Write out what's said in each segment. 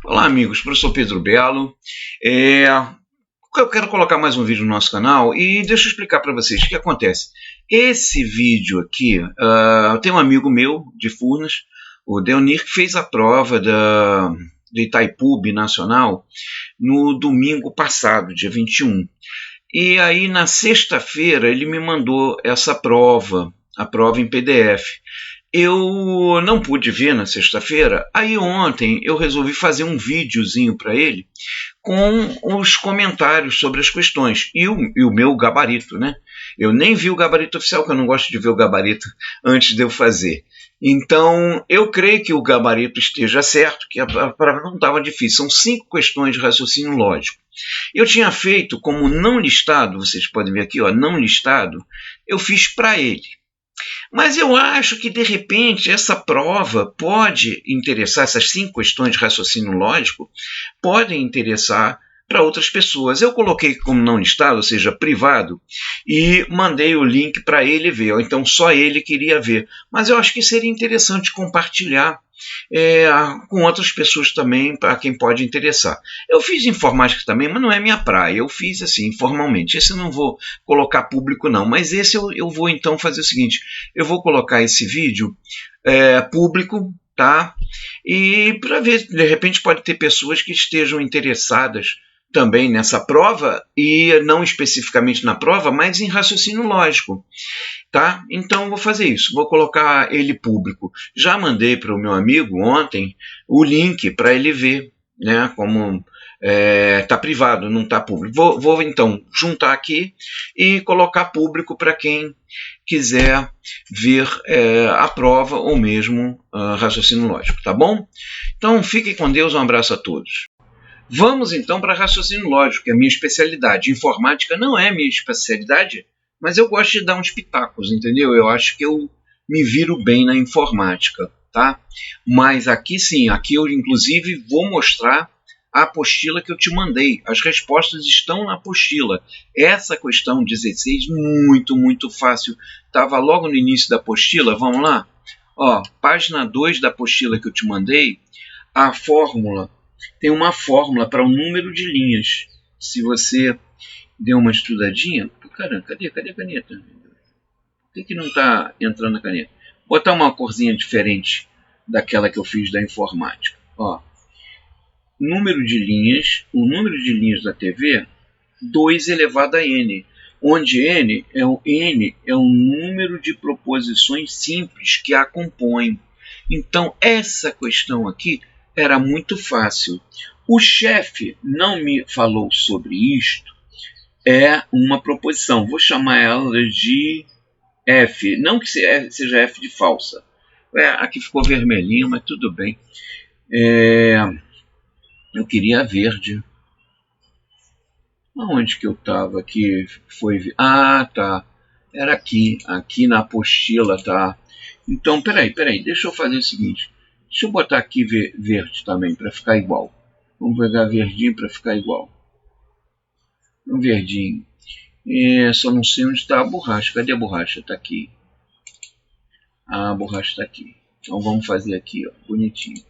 Olá, amigos. Professor Pedro Belo. Eu quero colocar mais um vídeo no nosso canal e deixa eu explicar para vocês o que acontece. Esse vídeo aqui, tem um amigo meu de Furnas, o Deonir, que fez a prova de Itaipu Binacional no domingo passado, dia 21. E aí, na sexta-feira, ele me mandou essa prova, a prova em PDF. Eu não pude ver na sexta-feira, aí ontem eu resolvi fazer um videozinho para ele com os comentários sobre as questões e o meu gabarito, né? Eu nem vi o gabarito oficial, porque eu não gosto de ver o gabarito antes de eu fazer. Então, eu creio que o gabarito esteja certo, que a prova não estava difícil. São 5 questões de raciocínio lógico. Eu tinha feito como não listado, vocês podem ver aqui, ó, não listado, eu fiz para ele. Mas eu acho que, de repente, essa prova pode interessar, essas 5 questões de raciocínio lógico, podem interessar para outras pessoas. Eu coloquei como não listado, ou seja, privado, e mandei o link para ele ver. Ou então só ele queria ver. Mas eu acho que seria interessante compartilhar com outras pessoas também, para quem pode interessar. Eu fiz informática também, mas não é minha praia. Eu fiz assim, informalmente. Esse eu não vou colocar público, não. Mas esse eu vou então fazer o seguinte: eu vou colocar esse vídeo público, tá? E para ver, de repente pode ter pessoas que estejam interessadas também nessa prova, e não especificamente na prova, mas em raciocínio lógico. Tá? Então vou fazer isso, vou colocar ele público. Já mandei para o meu amigo ontem o link para ele ver, né? Como está privado, não está público. Vou então juntar aqui e colocar público para quem quiser ver a prova ou mesmo raciocínio lógico, tá bom? Então fiquem com Deus, um abraço a todos. Vamos então para raciocínio lógico, que é a minha especialidade. Informática não é minha especialidade, mas eu gosto de dar uns pitacos, entendeu? Eu acho que eu me viro bem na informática, tá? Mas aqui sim, aqui eu inclusive vou mostrar a apostila que eu te mandei. As respostas estão na apostila. Essa questão 16, muito fácil. Estava logo no início da apostila, vamos lá? Ó, página 2 da apostila que eu te mandei, a fórmula, tem uma fórmula para o número de linhas. Se você deu uma estudadinha... Caramba, cadê a caneta? Por que não está entrando a caneta? Vou botar uma corzinha diferente daquela que eu fiz da informática. Ó, número de linhas, o número de linhas da TV, 2 elevado a n, onde n é um número de proposições simples que a compõem. Então, essa questão aqui era muito fácil. O chefe não me falou sobre isto, é uma proposição. Vou chamar ela de F. Não que seja F de falsa. Aqui ficou vermelhinho, mas tudo bem. Eu queria verde. Aonde que eu estava aqui? Ah, tá. Era aqui na apostila, tá? Então, peraí. Deixa eu fazer o seguinte. Deixa eu botar aqui verde também, para ficar igual. Vamos pegar verdinho para ficar igual. Um verdinho. Só não sei onde está a borracha. Cadê a borracha? Está aqui. A borracha está aqui. Então vamos fazer aqui, ó, bonitinho.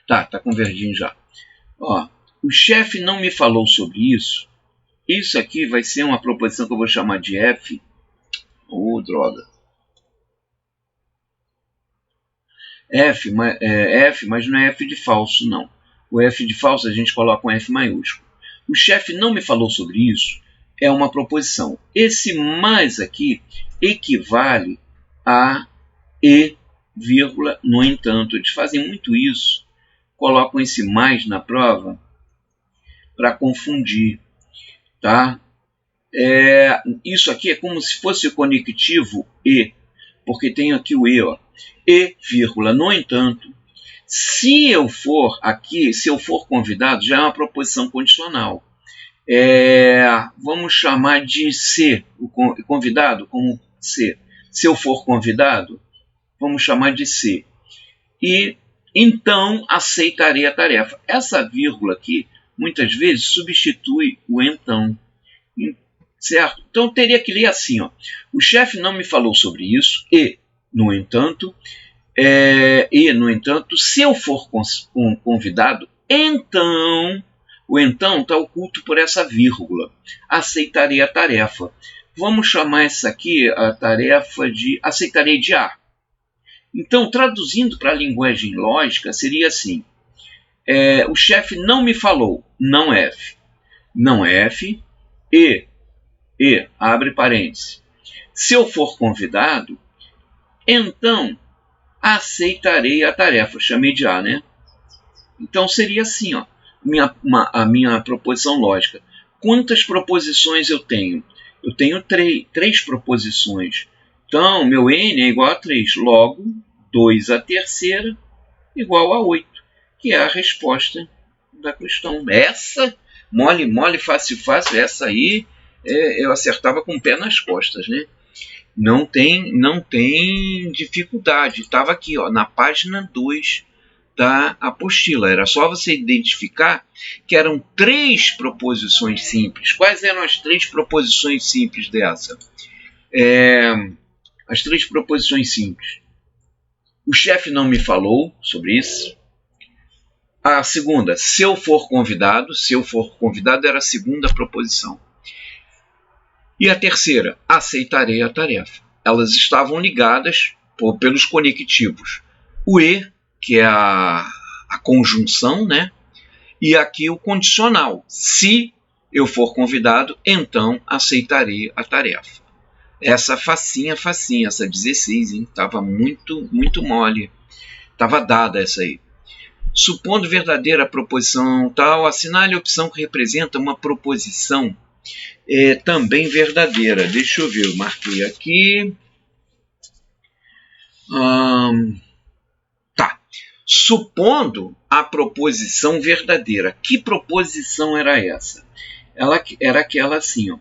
Tá com verdinho já. Ó, o chefe não me falou sobre isso. Isso aqui vai ser uma proposição que eu vou chamar de F. Droga. F, mas não é F de falso, não. O F de falso a gente coloca um F maiúsculo. O chefe não me falou sobre isso, é uma proposição. Esse mais aqui equivale a e, vírgula, no entanto. Eles fazem muito isso, colocam esse mais na prova para confundir, tá? Isso aqui é como se fosse o conectivo e, porque tem aqui o e, ó. E, vírgula, no entanto. Se eu for convidado, já é uma proposição condicional. Vamos chamar de C, o convidado como C. Se eu for convidado, vamos chamar de C. E então aceitarei a tarefa. Essa vírgula aqui, muitas vezes, substitui o então. Certo? Então eu teria que ler assim, ó. O chefe não me falou sobre isso e, no entanto, E, no entanto, se eu for convidado, então, o então está oculto por essa vírgula, aceitarei a tarefa. Vamos chamar essa aqui a tarefa de aceitarei de A. Então, traduzindo para a linguagem lógica, seria assim: o chefe não me falou, não F. Não F, e, abre parênteses. Se eu for convidado, então aceitarei a tarefa. Chamei de A, né? Então seria assim, ó, a minha proposição lógica. Quantas proposições eu tenho? Eu tenho três proposições. Então, meu N é igual a 3. Logo, 2 a terceira igual a 8, que é a resposta da questão. Essa, mole, fácil, essa aí eu acertava com o pé nas costas, né? Não tem dificuldade. Estava aqui, ó, na página 2 da apostila. Era só você identificar que eram 3 proposições simples. Quais eram as 3 proposições simples dessa? As 3 proposições simples. O chefe não me falou sobre isso. A segunda, se eu for convidado. Se eu for convidado era a segunda proposição. E a terceira, aceitarei a tarefa. Elas estavam ligadas pelos conectivos. O E, que é a conjunção, né? E aqui o condicional. Se eu for convidado, então aceitarei a tarefa. Essa facinha, essa 16, hein? Tava muito mole. Tava dada essa aí. Supondo verdadeira a proposição tal, assinale a opção que representa uma proposição também verdadeira. Deixa eu ver, eu marquei aqui. Tá. Supondo a proposição verdadeira. Que proposição era essa? Ela era aquela assim, ó.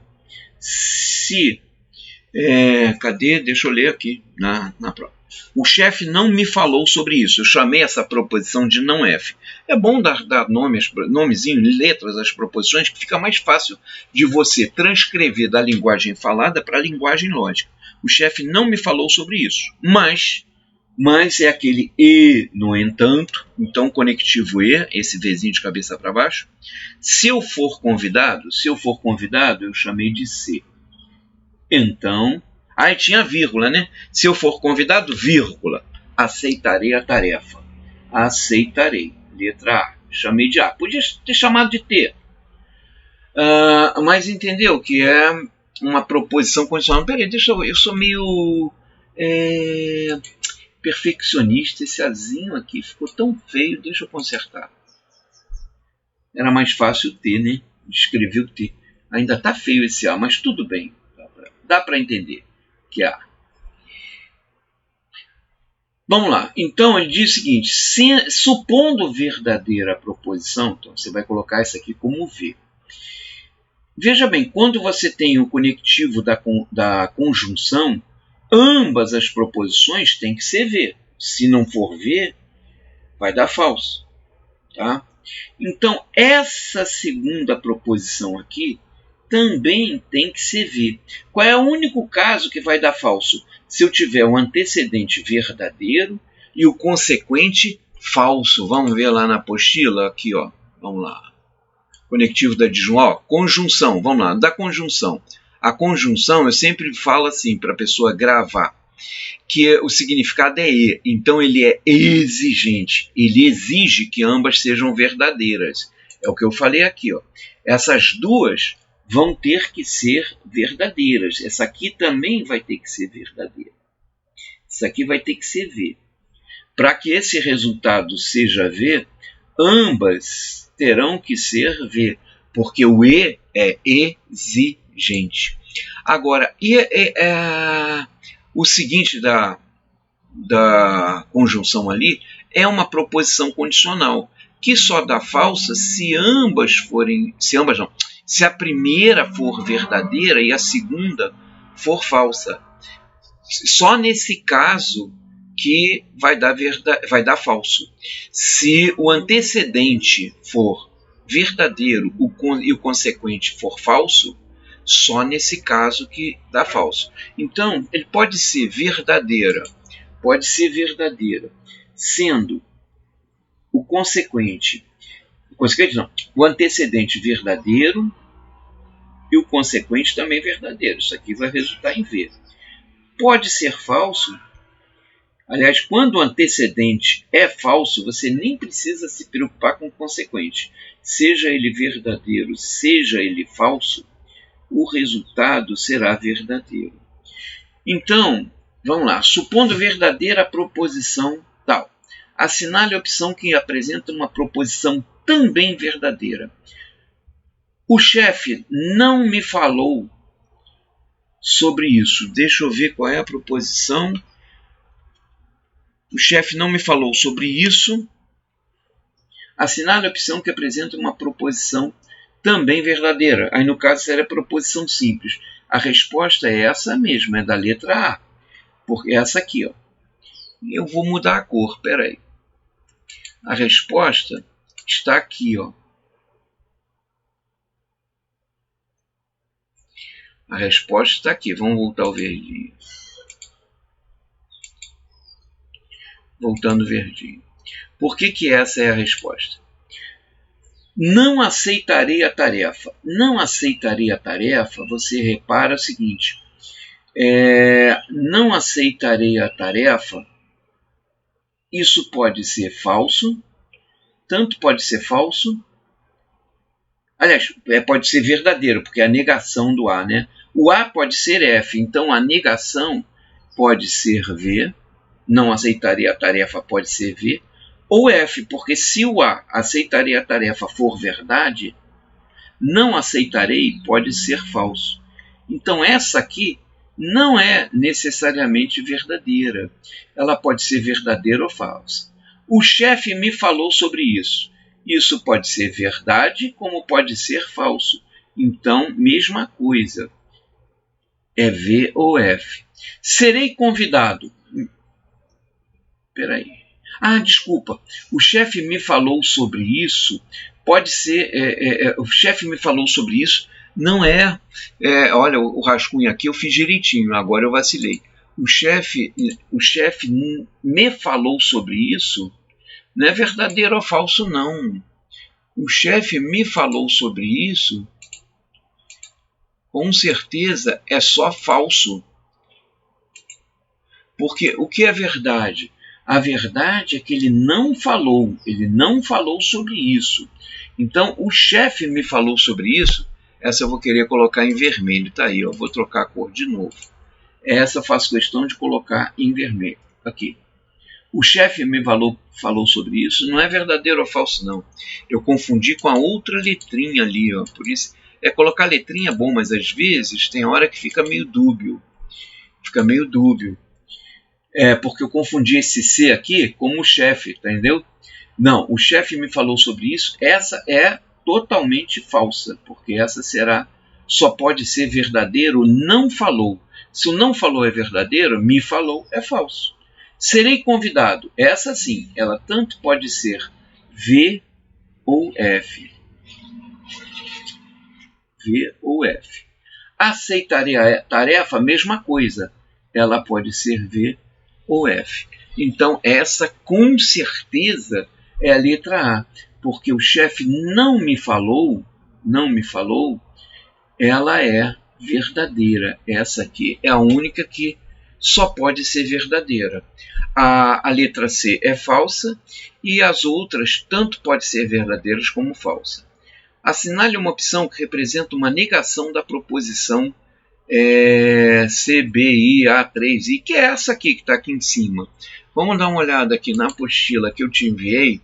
Se... cadê? Deixa eu ler aqui na prova. O chefe não me falou sobre isso. Eu chamei essa proposição de não F. É bom dar nomezinho, letras às proposições, que fica mais fácil de você transcrever da linguagem falada para a linguagem lógica. O chefe não me falou sobre isso. Mas é aquele E, no entanto. Então, conectivo E, esse Vzinho de cabeça para baixo. Se eu for convidado, eu chamei de C. Então... Aí tinha vírgula, né? Se eu for convidado, vírgula, aceitarei a tarefa. Aceitarei. Letra A. Chamei de A. Podia ter chamado de T. Mas entendeu que é uma proposição condicional. Peraí, eu sou meio perfeccionista. Esse Azinho aqui ficou tão feio. Deixa eu consertar. Era mais fácil o T, né? Escrevi o T. Ainda tá feio esse A, mas tudo bem. Dá para entender que A. Vamos lá. Então, ele diz o seguinte: supondo verdadeira a proposição, então você vai colocar isso aqui como V. Veja bem, quando você tem o conectivo da conjunção, ambas as proposições têm que ser V. Se não for V, vai dar falso. Tá? Então, essa segunda proposição aqui também tem que ser V. Qual é o único caso que vai dar falso? Se eu tiver o antecedente verdadeiro e o consequente falso. Vamos ver lá na apostila, aqui, ó. Vamos lá. Conectivo da disjunção, conjunção, vamos lá, da conjunção. A conjunção, eu sempre falo assim para a pessoa gravar, que o significado é E, então ele é exigente, ele exige que ambas sejam verdadeiras. É o que eu falei aqui, ó. Essas duas vão ter que ser verdadeiras. Essa aqui também vai ter que ser verdadeira. Isso aqui vai ter que ser V. Para que esse resultado seja V, ambas terão que ser V, porque o E é exigente. Agora, o seguinte da conjunção ali é uma proposição condicional, que só dá falsa se se a primeira for verdadeira e a segunda for falsa. Só nesse caso que vai dar falso. Se o antecedente for verdadeiro e o consequente for falso, só nesse caso que dá falso. Então, ele pode ser verdadeira pode ser verdadeira, sendo o consequente não, o antecedente verdadeiro e o consequente também verdadeiro. Isso aqui vai resultar em V. Pode ser falso. Aliás, quando o antecedente é falso, você nem precisa se preocupar com o consequente. Seja ele verdadeiro, seja ele falso, o resultado será verdadeiro. Então, vamos lá. Supondo verdadeira a proposição tal, assinale a opção que apresenta uma proposição também verdadeira. O chefe não me falou sobre isso. Deixa eu ver qual é a proposição. O chefe não me falou sobre isso. Assinale a opção que apresenta uma proposição também verdadeira. Aí, no caso, seria a proposição simples. A resposta é essa mesma, é da letra A. Porque é essa aqui, ó. Eu vou mudar a cor, espera aí. A resposta está aqui, ó. A resposta está aqui. Vamos voltar ao verdinho. Voltando verdinho. Por que essa é a resposta? Não aceitarei a tarefa. Não aceitarei a tarefa, você repara o seguinte. Não aceitarei a tarefa, isso pode ser falso, tanto pode ser falso, aliás, pode ser verdadeiro, porque é a negação do A, né? O A pode ser F, então a negação pode ser V, não aceitarei a tarefa pode ser V, ou F, porque se o A, aceitarei a tarefa, for verdade, não aceitarei pode ser falso. Então essa aqui não é necessariamente verdadeira. Ela pode ser verdadeira ou falsa. O chefe me falou sobre isso. Isso pode ser verdade, como pode ser falso. Então, mesma coisa. É V ou F. Serei convidado. Espera aí. Desculpa. O chefe me falou sobre isso. Pode ser... o chefe me falou sobre isso. Não olha, o rascunho aqui eu fiz direitinho, agora eu vacilei. O chefe me falou sobre isso. Não é verdadeiro ou falso, não. O chefe me falou sobre isso. Com certeza é só falso. Porque o que é verdade? A verdade é que ele não falou sobre isso. Então, o chefe me falou sobre isso. Essa eu vou querer colocar em vermelho. Tá aí, ó. Vou trocar a cor de novo. Essa eu faço questão de colocar em vermelho. Aqui. O chefe me falou sobre isso. Não é verdadeiro ou falso, não. Eu confundi com a outra letrinha ali, ó. Por isso, colocar letrinha é bom, mas às vezes tem hora que fica meio dúbio. Porque eu confundi esse C aqui como o chefe, entendeu? Não, o chefe me falou sobre isso. Essa é totalmente falsa, porque essa só pode ser verdadeiro, não falou. Se o não falou é verdadeiro, me falou é falso. Serei convidado. Essa sim, ela tanto pode ser V ou F. V ou F. Aceitarei a tarefa, mesma coisa. Ela pode ser V ou F. Então, essa com certeza é a letra A, porque o chefe não me falou, ela é verdadeira. Essa aqui é a única que só pode ser verdadeira. A letra C é falsa e as outras tanto pode ser verdadeiras como falsa. Assinale uma opção que representa uma negação da proposição CBIA3I, que é essa aqui que está aqui em cima. Vamos dar uma olhada aqui na apostila que eu te enviei,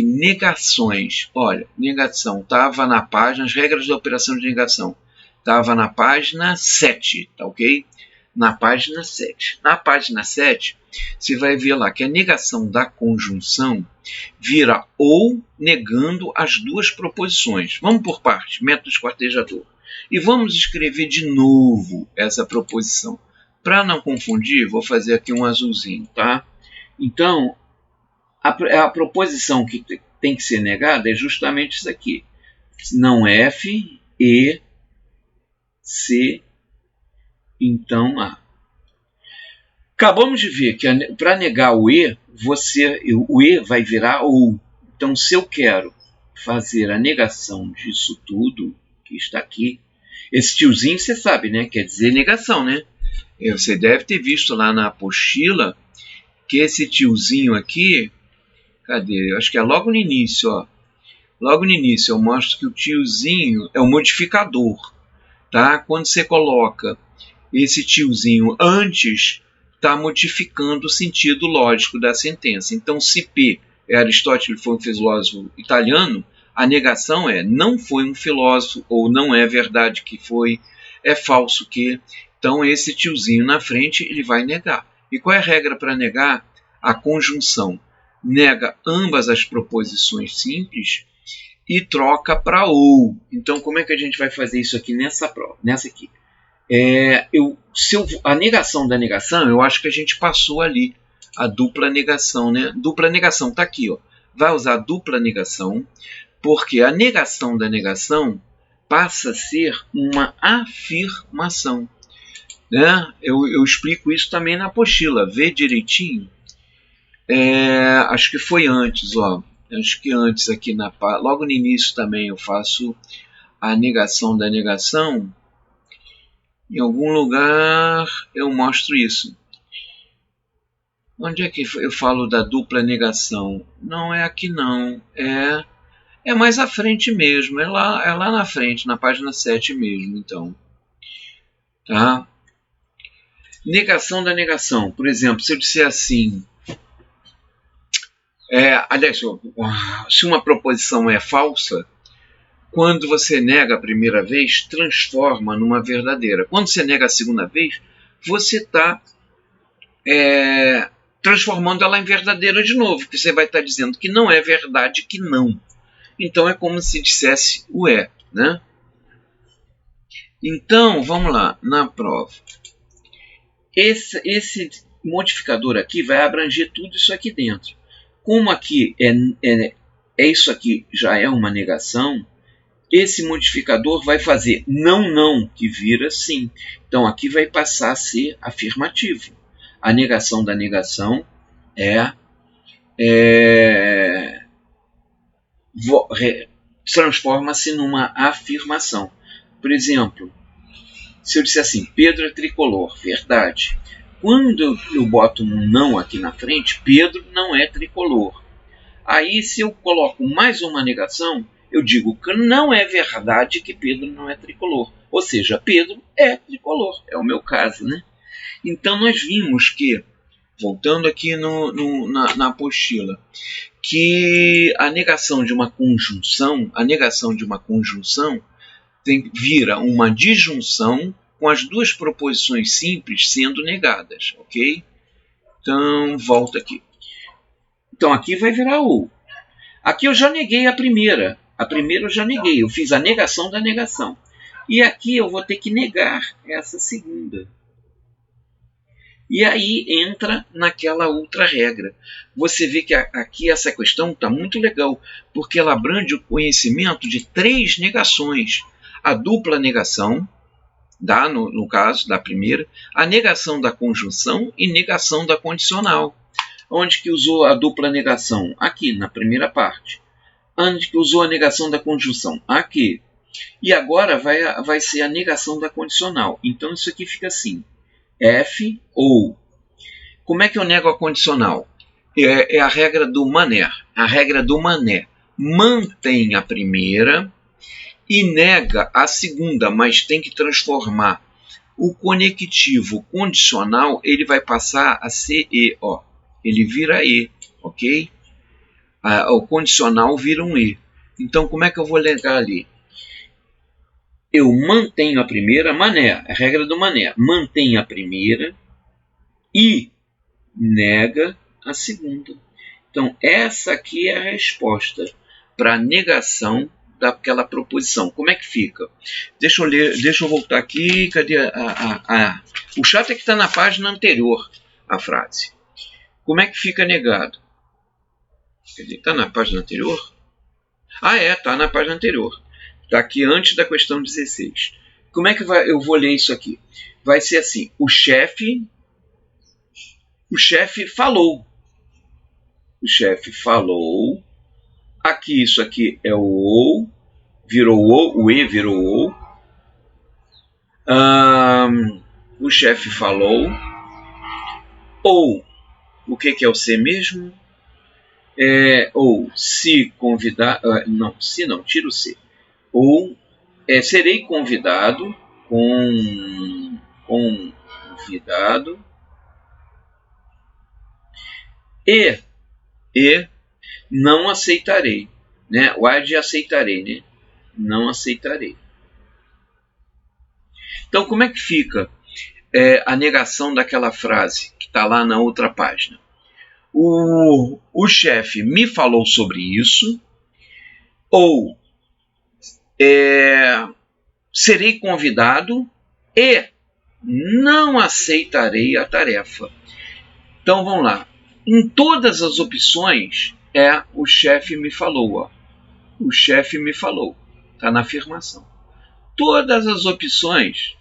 negações. Olha, negação estava na página, as regras da operação de negação, estava na página 7, tá ok? Na página 7. Na página 7, você vai ver lá que a negação da conjunção vira ou negando as duas proposições. Vamos por parte, método esquartejador. E vamos escrever de novo essa proposição. Para não confundir, vou fazer aqui um azulzinho, tá? Então, a proposição que tem que ser negada é justamente isso aqui. Não F, E, C, então A. Acabamos de ver que para negar o E, o E vai virar OU. Então, se eu quero fazer a negação disso tudo que está aqui, esse tiozinho você sabe, né? Quer dizer negação, né? Você deve ter visto lá na apostila que esse tiozinho aqui, cadê? Eu acho que é logo no início, ó. Logo no início eu mostro que o tiozinho é o modificador, tá? Quando você coloca esse tiozinho antes, está modificando o sentido lógico da sentença. Então, se P é Aristóteles, foi um filósofo italiano, a negação é não foi um filósofo, ou não é verdade que foi, é falso que. Então, esse tiozinho na frente, ele vai negar. E qual é a regra para negar? A conjunção. Nega ambas as proposições simples e troca para ou. Então, como é que a gente vai fazer isso aqui nessa prova? Nessa aqui. A negação da negação, eu acho que a gente passou ali a dupla negação, né? Dupla negação está aqui, ó. Vai usar dupla negação, porque a negação da negação passa a ser uma afirmação, né? Eu explico isso também na apostila, vê direitinho. Acho que foi antes, ó. Acho que antes aqui logo no início também eu faço a negação da negação. Em algum lugar eu mostro isso. Onde é que eu falo da dupla negação? Não é aqui não. É mais à frente mesmo. É lá na frente, na página 7 mesmo. Então, tá? Negação da negação. Por exemplo, se eu disser assim... aliás, se uma proposição é falsa... Quando você nega a primeira vez, transforma numa verdadeira. Quando você nega a segunda vez, você está transformando ela em verdadeira de novo, porque você vai estar dizendo que não é verdade, que não. Então é como se dissesse o é, né? Então, vamos lá, na prova. Esse modificador aqui vai abranger tudo isso aqui dentro. Como aqui isso aqui já é uma negação, esse modificador vai fazer não, que vira sim. Então, aqui vai passar a ser afirmativo. A negação da negação transforma-se numa afirmação. Por exemplo, se eu disser assim, Pedro é tricolor, verdade. Quando eu boto um não aqui na frente, Pedro não é tricolor. Aí, se eu coloco mais uma negação, eu digo que não é verdade que Pedro não é tricolor. Ou seja, Pedro é tricolor. É o meu caso, né? Então, nós vimos que, voltando aqui na apostila, que a negação de uma conjunção, vira uma disjunção com as duas proposições simples sendo negadas, ok? Então, volta aqui. Então, aqui vai virar ou. Aqui eu já neguei a primeira. A primeira eu já neguei. Eu fiz a negação da negação. E aqui eu vou ter que negar essa segunda. E aí entra naquela outra regra. Você vê que aqui essa questão está muito legal, porque ela abrange o conhecimento de 3 negações. A dupla negação, no caso da primeira, a negação da conjunção e negação da condicional. Onde que usou a dupla negação? Aqui, na primeira parte. Onde que usou a negação da conjunção? Aqui. E agora vai ser a negação da condicional. Então, isso aqui fica assim. F ou. Como é que eu nego a condicional? É a regra do Mané. A regra do Mané. Mantém a primeira e nega a segunda, mas tem que transformar. O conectivo condicional, ele vai passar a ser E, ó. Ele vira E, ok? O condicional vira um E. Então, como é que eu vou negar ali? Eu mantenho a primeira, Mané, a regra do Mané. Mantém a primeira e nega a segunda. Então, essa aqui é a resposta para a negação daquela proposição. Como é que fica? Deixa eu voltar aqui. Cadê o chato é que está na página anterior, a frase. Como é que fica negado? Está na página anterior? Está na página anterior. Está aqui antes da questão 16. Como é que eu vou ler isso aqui? Vai ser assim: o chefe O chefe falou. O chefe falou. Aqui, isso aqui é o ou. Virou o e virou o. O chefe falou. Ou, o que é o ser mesmo? Ou, se convidar... não, se não, tira o ser. Ou, serei convidado, convidado, e não aceitarei, né? O A de aceitarei, né? Não aceitarei. Então, como é que fica a negação daquela frase que está lá na outra página? O chefe me falou sobre isso, ou serei convidado e não aceitarei a tarefa. Então, vamos lá. Em todas as opções, o chefe me falou. Ó. O chefe me falou. Está na afirmação. Todas as opções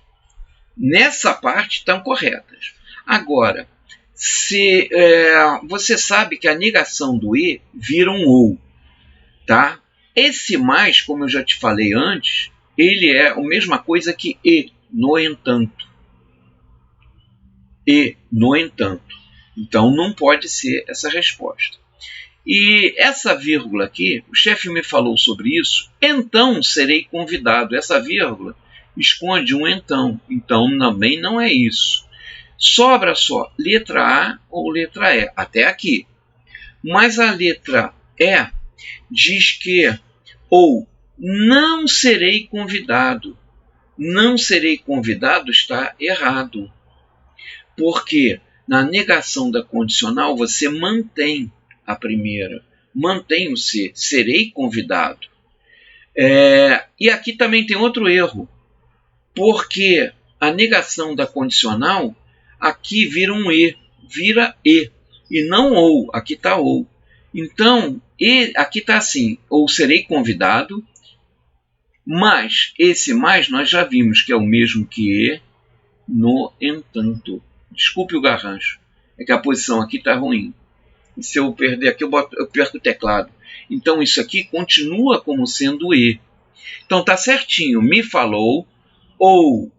nessa parte estão corretas. Agora, se você sabe que a negação do e vira um ou, tá? Esse mais, como eu já te falei antes, ele é a mesma coisa que e, no entanto. E, no entanto. Então, não pode ser essa resposta. E essa vírgula aqui, o chefe me falou sobre isso, então serei convidado. Essa vírgula esconde um então. Então, também não é isso. Sobra só letra A ou letra E, até aqui. Mas a letra E diz que ou não serei convidado. Não serei convidado está errado. Porque na negação da condicional você mantém a primeira. Mantém o ser. Serei convidado. E aqui também tem outro erro. Porque a negação da condicional aqui vira um e. Vira e. E não ou. Aqui está ou. Então, aqui está assim. Ou serei convidado. Mas esse mais nós já vimos que é o mesmo que e. No entanto. Desculpe o garrancho. É que a posição aqui está ruim. E se eu perder aqui, eu perco o teclado. Então, isso aqui continua como sendo e. Então, está certinho. Me falou, ou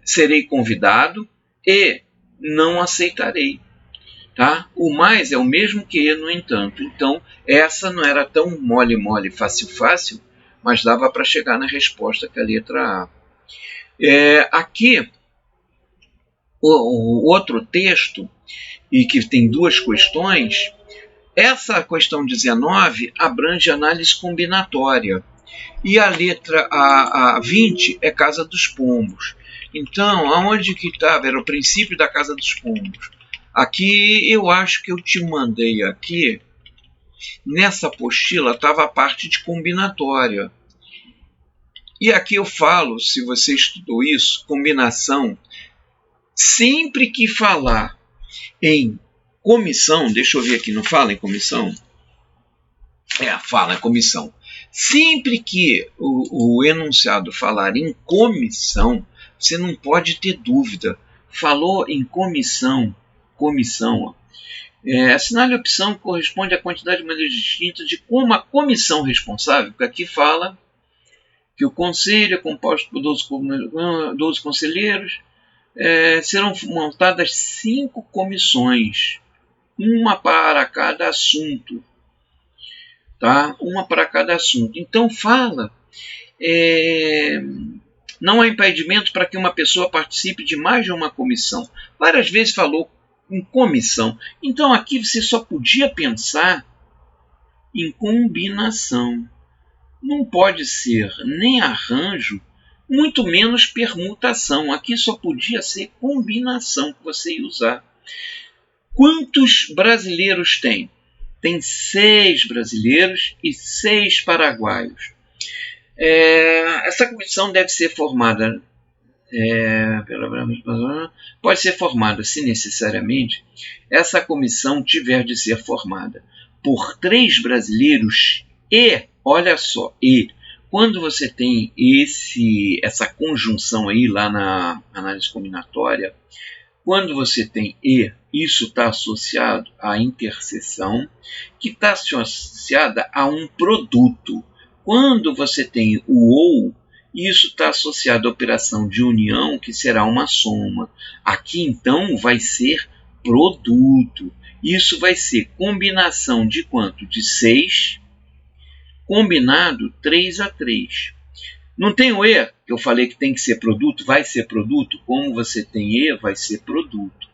serei convidado, e não aceitarei. Tá? O mais é o mesmo que e, no entanto. Então, essa não era tão mole, fácil, mas dava para chegar na resposta que é a letra A. Aqui, o outro texto, e que tem duas questões, essa questão 19 abrange análise combinatória. E a letra a 20 é Casa dos Pombos. Então, aonde que estava? Era o princípio da Casa dos Pombos. Aqui, eu acho que eu te mandei aqui, nessa apostila estava a parte de combinatória. E aqui eu falo, se você estudou isso, combinação, sempre que falar em comissão, deixa eu ver aqui, não fala em comissão? Fala em comissão. Sempre que o enunciado falar em comissão, você não pode ter dúvida. Falou em comissão, ó. Assinale a opção que corresponde à quantidade de maneiras distintas de como a comissão responsável, porque aqui fala que o conselho é composto por 12 conselheiros, serão montadas 5 comissões, uma para cada assunto. Tá? Uma para cada assunto. Então fala, não há impedimento para que uma pessoa participe de mais de uma comissão. Várias vezes falou em comissão. Então aqui você só podia pensar em combinação. Não pode ser nem arranjo, muito menos permutação. Aqui só podia ser combinação que você ia usar. Quantos brasileiros tem? Tem 6 brasileiros e 6 paraguaios. Essa comissão deve ser formada, pode ser formada, se necessariamente, essa comissão tiver de ser formada por 3 brasileiros e, olha só, e quando você tem essa conjunção aí lá na análise combinatória, Quando você tem e, isso está associado à interseção, que está associada a um produto. Quando você tem o ou, isso está associado à operação de união, que será uma soma. Aqui, então, vai ser produto. Isso vai ser combinação de quanto? De 6, combinado 3 a 3. Não tem o E, que eu falei que tem que ser produto, vai ser produto. Como você tem E, vai ser produto.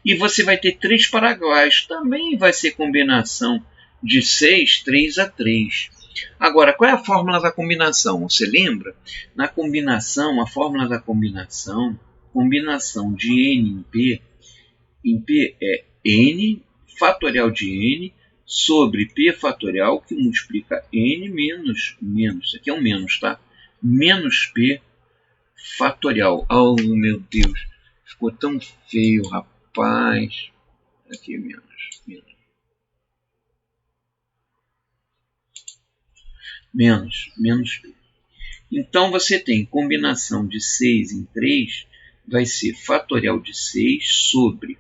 E você vai ter 3 paraguaios, também vai ser combinação de 6, 3 a 3. Agora, qual é a fórmula da combinação? Você lembra? Na combinação, a fórmula da combinação de N em P é N fatorial de N sobre P fatorial, que multiplica N menos, isso aqui é um menos, tá? Menos P fatorial. Oh, meu Deus, ficou tão feio, rapaz. Aqui, menos. Menos P. Então, você tem combinação de 6 em 3, vai ser fatorial de 6 sobre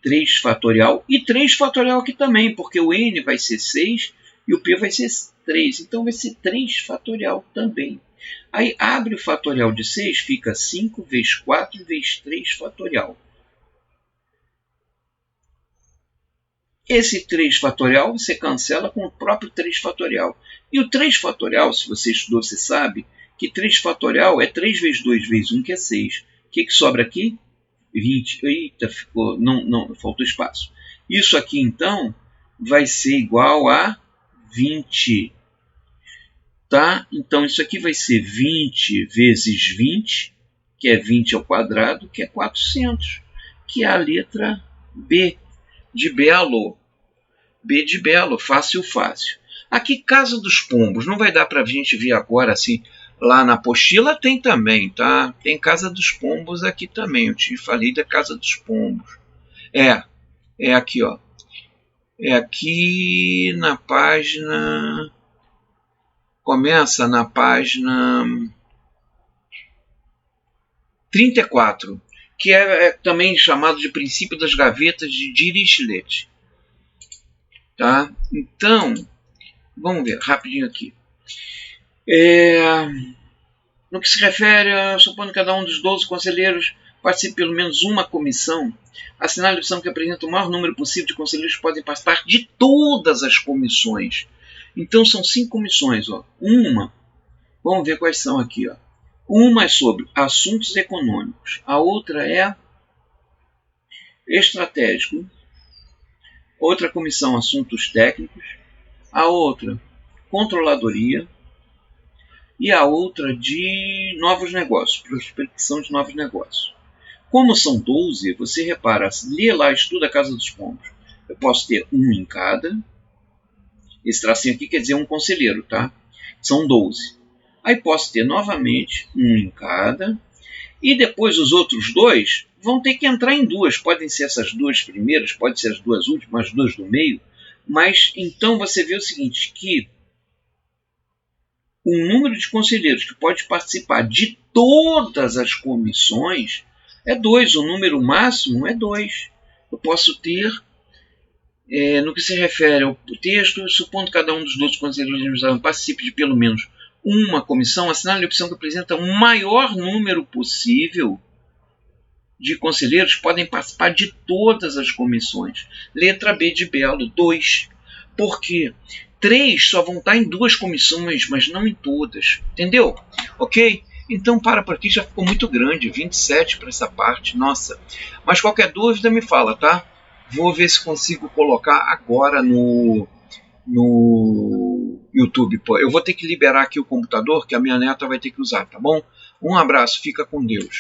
3 fatorial, e 3 fatorial aqui também, porque o N vai ser 6 e o P vai ser 3. Então, vai ser 3 fatorial também. Aí, abre o fatorial de 6, fica 5 vezes 4 vezes 3 fatorial. Esse 3 fatorial você cancela com o próprio 3 fatorial. E o 3 fatorial, se você estudou, você sabe que 3 fatorial é 3 vezes 2 vezes 1, que é 6. O que sobra aqui? 20. Eita, ficou, não, faltou espaço. Isso aqui, então, vai ser igual a 20. Tá? Então, isso aqui vai ser 20 vezes 20, que é 20 ao quadrado, que é 400, que é a letra B de belo. B de belo, fácil, fácil. Aqui, Casa dos Pombos, não vai dar para a gente ver agora assim. Lá na apostila tem também, tá? Tem Casa dos Pombos aqui também. Eu te falei da Casa dos Pombos. É aqui, ó. É aqui na página... Começa na página 34, que é também chamado de princípio das gavetas de Dirichlet. Tá? Então, vamos ver rapidinho aqui. No que se refere, supondo que cada um dos 12 conselheiros participe pelo menos uma comissão, assinale a opção que apresenta o maior número possível de conselheiros que podem participar de todas as comissões. Então, são 5 comissões. Ó. Vamos ver quais são aqui. Ó. Uma é sobre assuntos econômicos, a outra é estratégico, outra comissão assuntos técnicos, a outra controladoria e a outra de novos negócios, prospecção de novos negócios. Como são 12, você repara, lê lá, estuda a Casa dos Pombos. Eu posso ter um em cada. Esse tracinho aqui quer dizer um conselheiro, tá? São 12. Aí posso ter novamente um em cada. E depois os outros 2 vão ter que entrar em 2. Podem ser essas 2 primeiras, pode ser as 2 últimas, as 2 do meio. Mas então você vê o seguinte, que o número de conselheiros que pode participar de todas as comissões é 2. O número máximo é 2. Eu posso ter... no que se refere ao texto, supondo que cada um dos 12 conselheiros participe de pelo menos uma comissão, assinale a opção que apresenta o maior número possível de conselheiros que podem participar de todas as comissões. Letra B de belo, 2. Por quê? 3 só vão estar em 2 comissões, mas não em todas. Entendeu? Ok? Então, por aqui, já ficou muito grande. 27 para essa parte. Nossa. Mas qualquer dúvida, me fala, tá? Vou ver se consigo colocar agora no YouTube. Eu vou ter que liberar aqui o computador, que a minha neta vai ter que usar, tá bom? Um abraço, fica com Deus.